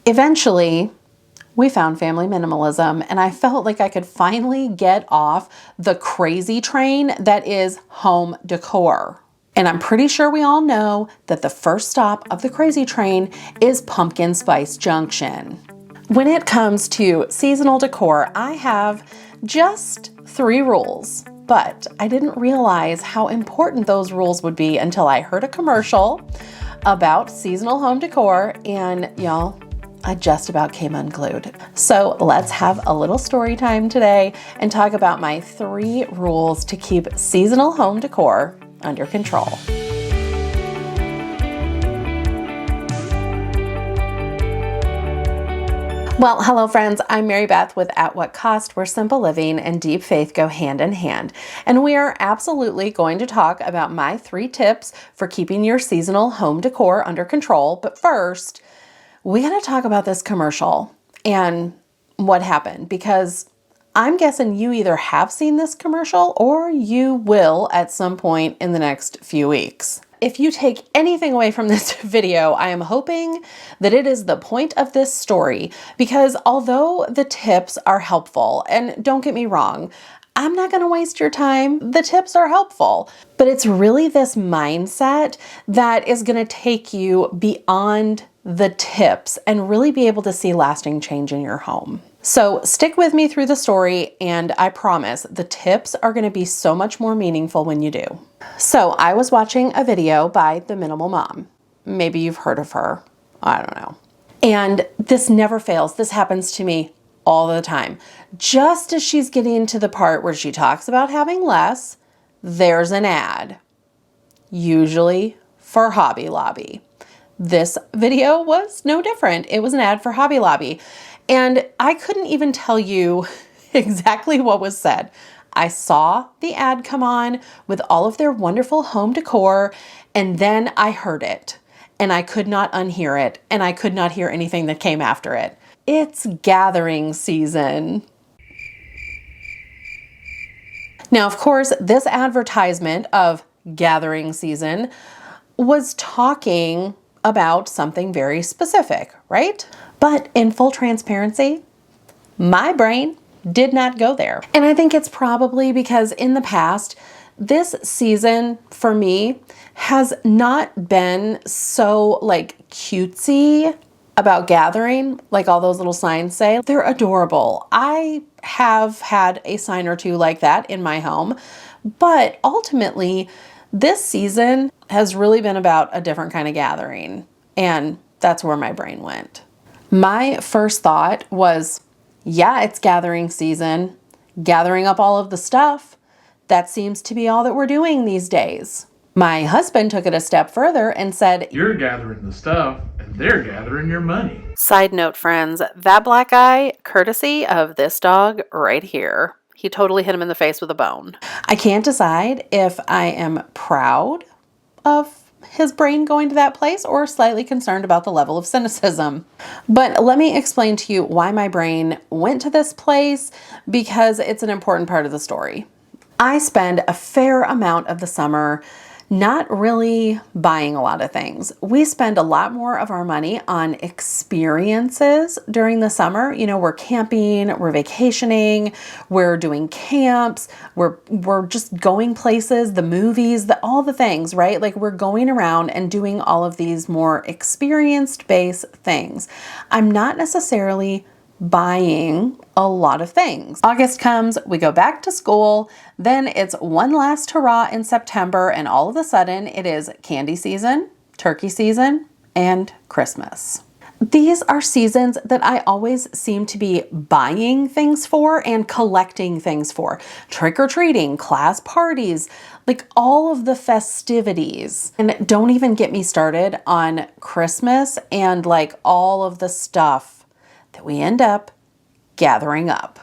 Eventually, we found family minimalism, and I felt like I could finally get off the crazy train that is home decor. And I'm pretty sure we all know that the first stop of the crazy train is Pumpkin Spice Junction. When it comes to seasonal decor, I have just 3 rules, but I didn't realize how important those rules would be until I heard a commercial about seasonal home decor, and y'all, I just about came unglued. So let's have a little story time today and talk about my 3 rules to keep seasonal home decor under control. Well, hello friends, I'm Mary Beth with At What Cost, where simple living and deep faith go hand in hand. And we are absolutely going to talk about my 3 tips for keeping your seasonal home decor under control. But first, we gotta talk about this commercial and what happened, because I'm guessing you either have seen this commercial or you will at some point in the next few weeks. If you take anything away from this video, I am hoping that it is the point of this story, because although the tips are helpful, and don't get me wrong, I'm not going to waste your time. The tips are helpful, but it's really this mindset that is going to take you beyond the tips and really be able to see lasting change in your home. So stick with me through the story, and I promise the tips are going to be so much more meaningful when you do. So I was watching a video by The Minimal Mom. Maybe you've heard of her. I don't know. And this never fails. This happens to me all the time. Just as she's getting to the part where she talks about having less, there's an ad, usually for Hobby Lobby. This video was no different. It was an ad for Hobby Lobby. And I couldn't even tell you exactly what was said. I saw the ad come on with all of their wonderful home decor, and then I heard it, and I could not unhear it, and I could not hear anything that came after it. It's gathering season. Now, of course, this advertisement of gathering season was talking about something very specific, right? But in full transparency, my brain did not go there. And I think it's probably because in the past, this season for me has not been so like cutesy about gathering, like all those little signs say. They're adorable. I have had a sign or two like that in my home, but ultimately this season has really been about a different kind of gathering, and that's where my brain went. My first thought was, yeah, it's gathering season, gathering up all of the stuff. That seems to be all that we're doing these days. My husband took it a step further and said, you're gathering the stuff and they're gathering your money. Side note, friends, that black eye, courtesy of this dog right here. He totally hit him in the face with a bone. I can't decide if I am proud of his brain going to that place or slightly concerned about the level of cynicism. But let me explain to you why my brain went to this place, because it's an important part of the story. I spend a fair amount of the summer not really buying a lot of things. We spend a lot more of our money on experiences during the summer. You know, we're camping, we're vacationing, we're doing camps, we're just going places, the movies, all the things, right? Like we're going around and doing all of these more experience-based things. I'm not necessarily buying a lot of things. August comes, we go back to school, then it's one last hurrah in September, and all of a sudden it is candy season, turkey season, and Christmas. These are seasons that I always seem to be buying things for and collecting things for. Trick-or-treating, class parties, like all of the festivities. And don't even get me started on Christmas and like all of the stuff that we end up gathering up.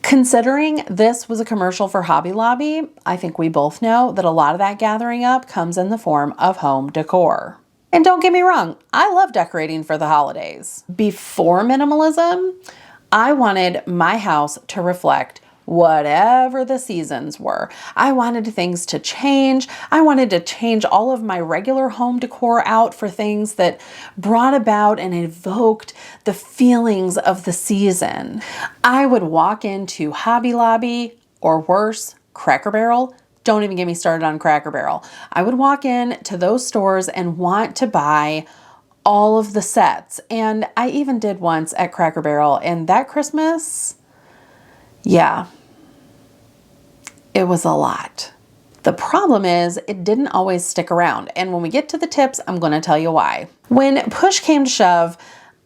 Considering this was a commercial for Hobby Lobby, I think we both know that a lot of that gathering up comes in the form of home decor. And don't get me wrong, I love decorating for the holidays. Before minimalism, I wanted my house to reflect whatever the seasons were. I wanted things to change. I wanted to change all of my regular home decor out for things that brought about and evoked the feelings of the season. I would walk into Hobby Lobby, or worse, Cracker Barrel. Don't even get me started on Cracker Barrel. I would walk in to those stores and want to buy all of the sets. And I even did once at Cracker Barrel, and that Christmas, yeah, it was a lot. The problem is it didn't always stick around. And when we get to the tips, I'm going to tell you why. When push came to shove,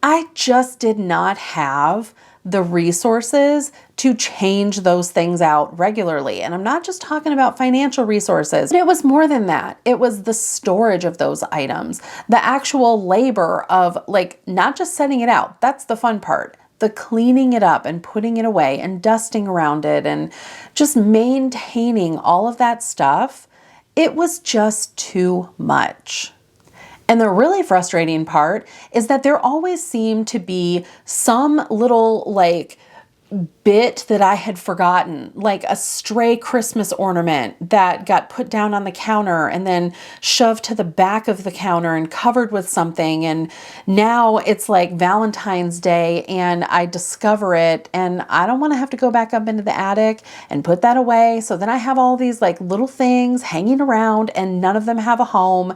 I just did not have the resources to change those things out regularly. And I'm not just talking about financial resources. It was more than that. It was the storage of those items, the actual labor of like not just setting it out. That's the fun part. The cleaning it up and putting it away and dusting around it and just maintaining all of that stuff. It was just too much. And the really frustrating part is that there always seemed to be some little like bit that I had forgotten, like a stray Christmas ornament that got put down on the counter and then shoved to the back of the counter and covered with something. And now it's like Valentine's Day and I discover it and I don't want to have to go back up into the attic and put that away. So then I have all these like little things hanging around and none of them have a home.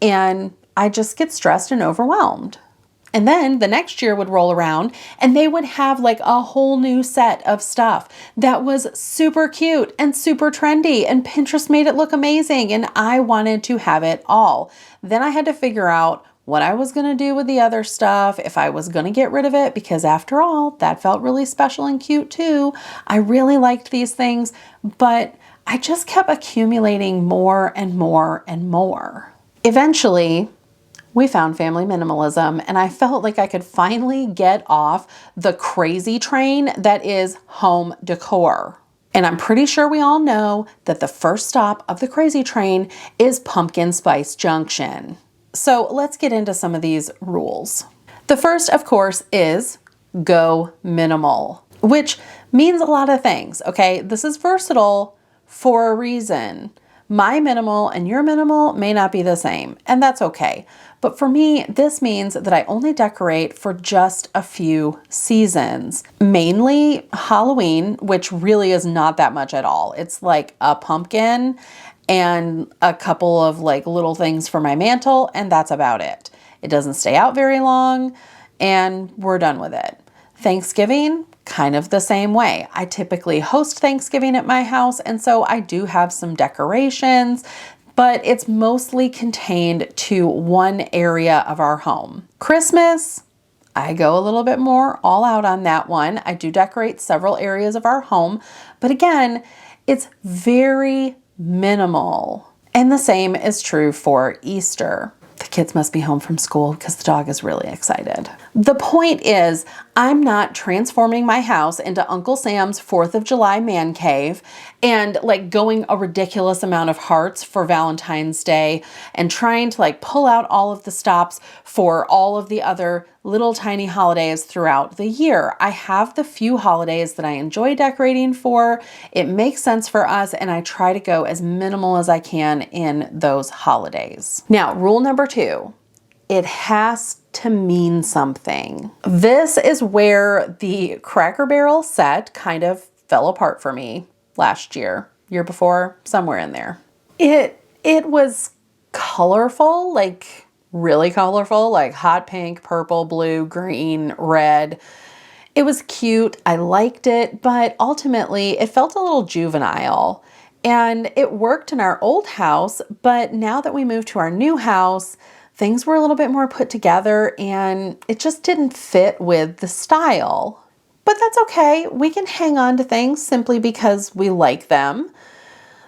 And I just get stressed and overwhelmed. And then the next year would roll around and they would have like a whole new set of stuff that was super cute and super trendy and Pinterest made it look amazing and I wanted to have it all. Then I had to figure out what I was going to do with the other stuff, if I was going to get rid of it, because after all, that felt really special and cute too. I really liked these things, but I just kept accumulating more and more and more. Eventually, we found family minimalism and I felt like I could finally get off the crazy train that is home decor. And I'm pretty sure we all know that the first stop of the crazy train is Pumpkin Spice Junction. So let's get into some of these rules. The first, of course, is go minimal, which means a lot of things, okay? This is versatile for a reason. My minimal and your minimal may not be the same, and that's okay. But for me, this means that I only decorate for just a few seasons, mainly Halloween, which really is not that much at all. It's like a pumpkin and a couple of like little things for my mantle, and that's about it. It doesn't stay out very long, and we're done with it. Thanksgiving, kind of the same way. I typically host Thanksgiving at my house, and so I do have some decorations, but it's mostly contained to one area of our home. Christmas, I go a little bit more all out on that one. I do decorate several areas of our home, but again, it's very minimal. And the same is true for Easter. The kids must be home from school because the dog is really excited. The point is, I'm not transforming my house into Uncle Sam's 4th of July man cave and like going a ridiculous amount of hearts for Valentine's Day and trying to like pull out all of the stops for all of the other little tiny holidays throughout the year. I have the few holidays that I enjoy decorating for. It makes sense for us and I try to go as minimal as I can in those holidays. Now, rule number 2, it has to mean something. This is where the Cracker Barrel set kind of fell apart for me last year before, somewhere in there. It was colorful, like really colorful, like hot pink, purple, blue, green, red. It was cute. I liked it, but ultimately it felt a little juvenile. And it worked in our old house, but now that we moved to our new house, things were a little bit more put together and it just didn't fit with the style. But that's okay. We can hang on to things simply because we like them.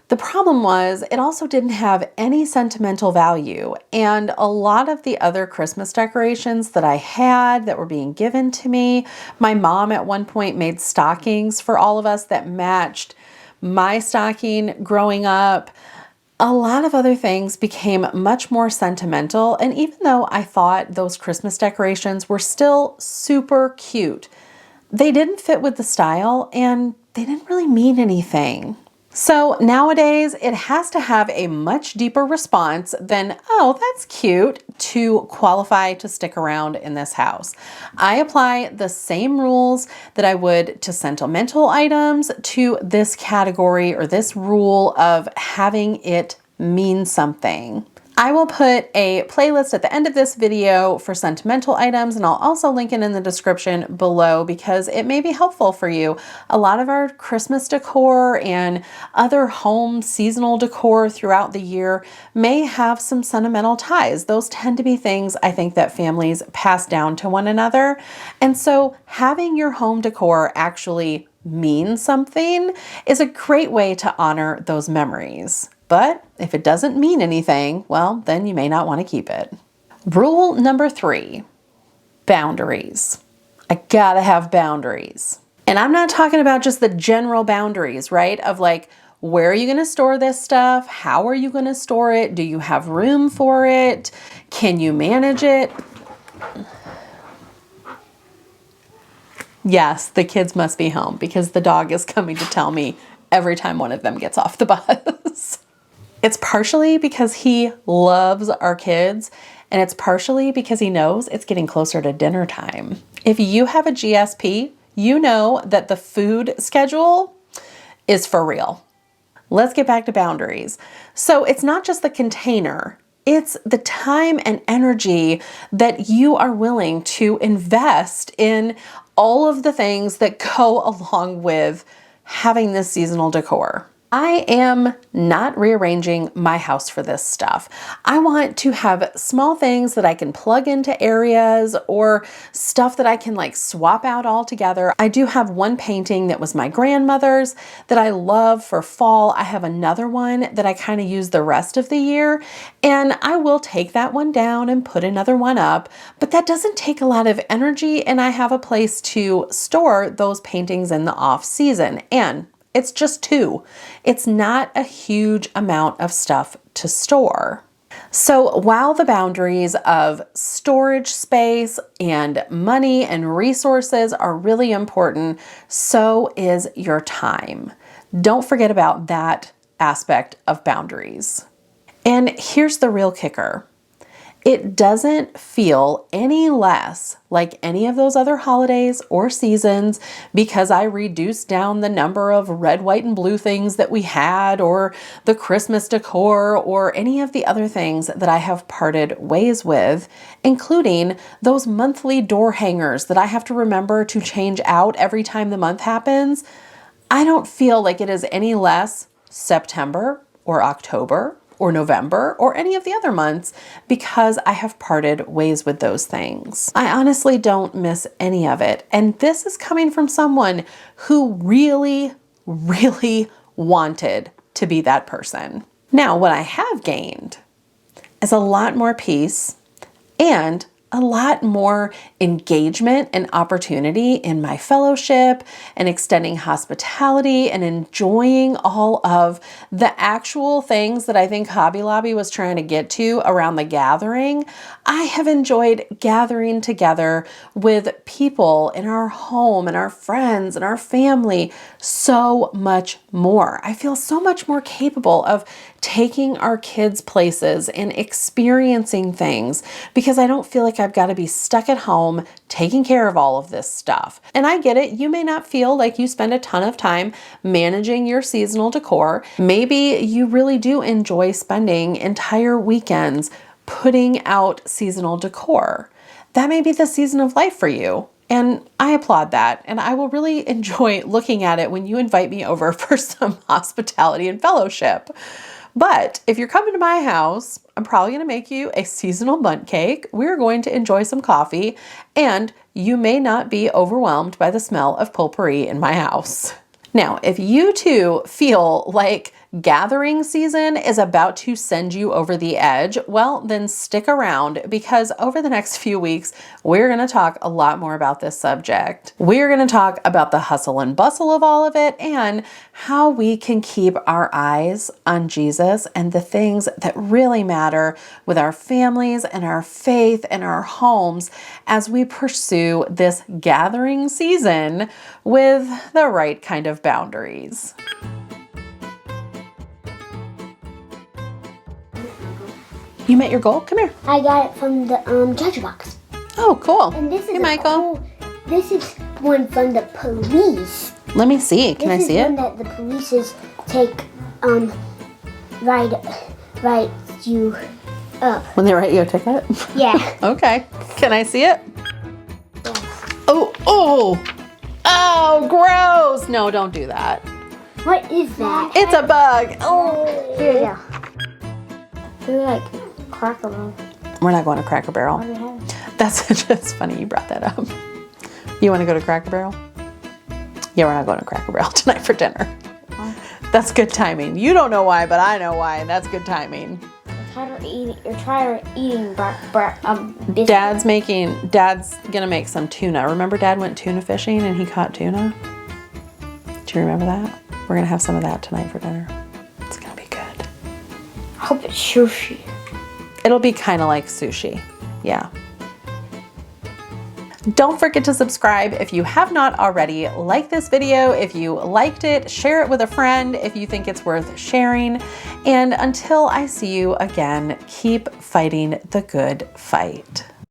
The problem was it also didn't have any sentimental value, and a lot of the other Christmas decorations that I had that were being given to me, my mom at one point made stockings for all of us that matched my stocking growing up. A lot of other things became much more sentimental, and even though I thought those Christmas decorations were still super cute, they didn't fit with the style and they didn't really mean anything. So nowadays, it has to have a much deeper response than, oh, that's cute, to qualify to stick around in this house. I apply the same rules that I would to sentimental items to this category or this rule of having it mean something. I will put a playlist at the end of this video for sentimental items, and I'll also link it in the description below because it may be helpful for you. A lot of our Christmas decor and other home seasonal decor throughout the year may have some sentimental ties. Those tend to be things I think that families pass down to one another. And so having your home decor actually mean something is a great way to honor those memories. But if it doesn't mean anything, well, then you may not want to keep it. Rule number 3, boundaries. I gotta have boundaries. And I'm not talking about just the general boundaries, right? Of like, where are you gonna store this stuff? How are you gonna store it? Do you have room for it? Can you manage it? Yes, the kids must be home because the dog is coming to tell me every time one of them gets off the bus. It's partially because he loves our kids, and it's partially because he knows it's getting closer to dinner time. If you have a GSP, you know that the food schedule is for real. Let's get back to boundaries. So it's not just the container, it's the time and energy that you are willing to invest in all of the things that go along with having this seasonal decor. I am not rearranging my house for this stuff. I want to have small things that I can plug into areas or stuff that I can like swap out altogether. I do have one painting that was my grandmother's that I love for fall. I have another one that I kind of use the rest of the year, and I will take that one down and put another one up, but that doesn't take a lot of energy, and I have a place to store those paintings in the off season. And it's just 2. It's not a huge amount of stuff to store. So while the boundaries of storage space and money and resources are really important, so is your time. Don't forget about that aspect of boundaries. And here's the real kicker. It doesn't feel any less like any of those other holidays or seasons because I reduced down the number of red, white, and blue things that we had, or the Christmas decor, or any of the other things that I have parted ways with, including those monthly door hangers that I have to remember to change out every time the month happens. I don't feel like it is any less September or October or November or any of the other months because I have parted ways with those things. I honestly don't miss any of it. And this is coming from someone who really, really wanted to be that person. Now, what I have gained is a lot more peace and a lot more engagement and opportunity in my fellowship and extending hospitality and enjoying all of the actual things that I think Hobby Lobby was trying to get to around the gathering. I have enjoyed gathering together with people in our home and our friends and our family so much more. I feel so much more capable of taking our kids places and experiencing things because I don't feel like I've got to be stuck at home taking care of all of this stuff. And I get it. You may not feel like you spend a ton of time managing your seasonal decor. Maybe you really do enjoy spending entire weekends putting out seasonal decor. That may be the season of life for you. And I applaud that. And I will really enjoy looking at it when you invite me over for some hospitality and fellowship. But if you're coming to my house, I'm probably going to make you a seasonal bundt cake. We're going to enjoy some coffee, and you may not be overwhelmed by the smell of potpourri in my house. Now, if you too feel like gathering season is about to send you over the edge, well, then stick around because over the next few weeks, we're going to talk a lot more about this subject. We're going to talk about the hustle and bustle of all of it and how we can keep our eyes on Jesus and the things that really matter with our families and our faith and our homes as we pursue this gathering season with the right kind of boundaries. You met your goal? Come here. I got it from the treasure box. Oh, cool. And this is hey, Michael. This is one from the police. Let me see. Can I see it? This is one that the police take write you up. When they write you a ticket? Yeah. Okay. Can I see it? Yes. Oh, gross. No, don't do that. What is that? It's a bug. Oh. Here you go. They're like Cracker Barrel. We're not going to Cracker Barrel. That's just funny you brought that up. You want to go to Cracker Barrel? Yeah, we're not going to Cracker Barrel tonight for dinner. That's good timing. You don't know why, but I know why, and that's good timing. You're tired of eating biscuits. Dad's gonna make some tuna. Remember Dad went tuna fishing and he caught tuna? Do you remember that? We're gonna have some of that tonight for dinner. It's gonna be good. I hope it's sushi. It'll be kind of like sushi. Yeah. Don't forget to subscribe if you have not already. Like this video if you liked it. Share it with a friend if you think it's worth sharing. And until I see you again, keep fighting the good fight.